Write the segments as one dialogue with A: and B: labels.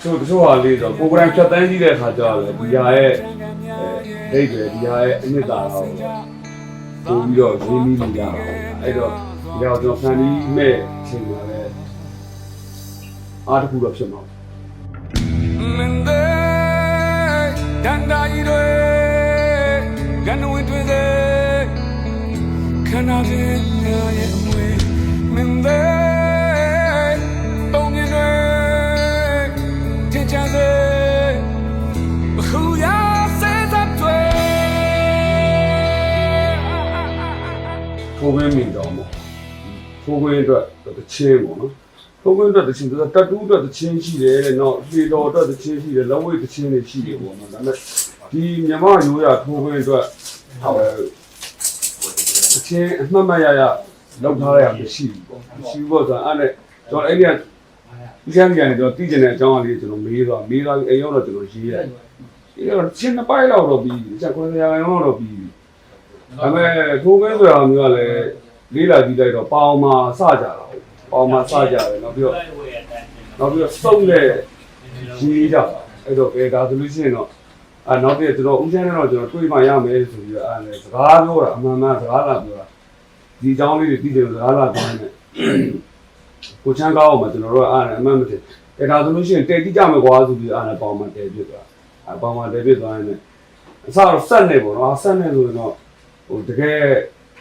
A: ချို့ဟာလေးဆိုကိုယ်တိုင်ဖြတ်တန်းကြည့်တဲ့အခါကျတော့လေဒီဟာရဲ့ဒိတ်တွေဒီဟာရဲ့အနှစ်သာရကိုပို့ပြီးတော့ရင်းနှီးနေကြတာအဲ့တော့ဒီတော့ကျွန်တော်ဖန်ပြီးမဲ့အချိန်မှာလည်းအားတစ်ခုတော့ဖြစ်မှာ
B: မင်းတဲ့ဒန်ဒါရီတွေကန်ဝင်းတွေခဏချင်းရဲ့အမွေမင်းတဲ့ပုံမြင်တွေထင်ချင်စေခုရစေတဲ့တွေ
A: ထိုးခွင်းမိတော့မို့ထိုးခွင်းအတွက်တချင်းပေါ့နော်ထိုးခွင်းအတွက်တချင်းဆိုတော့တတူးအတွက်တချင်းရှိတယ်တဲ့နော်ဖြေတော်အတွက်တချင်းရှိတယ်လက်ဝဲတချင်းတွေရှိတယ်ပေါ့နော်ဒါပေမဲ့ဒီမြမရိုးရထိုးခွင်းအတွက်တချင်းအမှတ်မှတ်ရလောက်ထားရမရှိဘူးပေါ့မရှိဘူးပေါ့ဆိုတော့အဲ့နဲ့ကျွန်တော်အဲ့ဒီကဒီကံကြီးကနေကျွန်တော်တည်ကျင်တဲ့အကြောင်းအလေးကျွန်တော်မေးပြီးအိမ်ရောက်တော့ကျွန်တော်ရေးရတယ်ဒီတော့ချင်းနှစ်ပိုင်းလောက်တော့ပြီးချက်ခွဲရအောင်တော့ပြီးဒါပေမဲ့ထိုးခွင်းဆိုတာမျိုးကလည်းလေးလာကြည့်လိုက်တော့ပေါင်မှာစကြတာပေါင်မှာစကြတယ်နောက်ပြီးတော့စုံတဲ့ရေးကြအဲ့တော့ဒါဆိုလို့ရှိရင်တော့နောက်ပြီးကျွန်တော်ဦးချမ်းနဲ့တော့ကျွန်တော်တွေ့မှရမယ်ဆိုပြီးတော့အဲ့စကားပြောတာအမှန်မှန်စကားလာပြောတာဒီအကြောင်းလေးတွေသိတယ်စကားလာပြောနေကိုချမ်းကောင်းအောင်မှာကျွန်တော်တို့အဲ့အမှန်မသိဒါဆိုလို့ရှိရင်တဲတိကြမယ်ကွာဆိုပြီးအဲ့ပေါင်မှာတဲပြစ်သွားပေါင်မှာတဲပြစ်သွားရင်အစတော့ဆက်နေပေါ့နော်ဆက်နေဆိုရင်တော့ဟိုတကယ်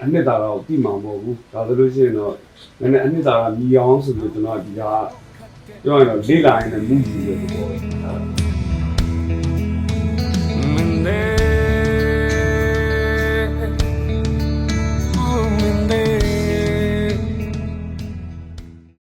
A: အနှစ်သာရကိုသိမှာမဟုတ်ဘူးဒါဆိုလို့ရှိရင်တော့နည်းနည်းအနှစ်သာရမြည်အောင်ဆိုပြီးကျွန်တော်ဒီကပြောရင်တော့လေးလာရင်လည်းမူကြီးတယ်ပေါ့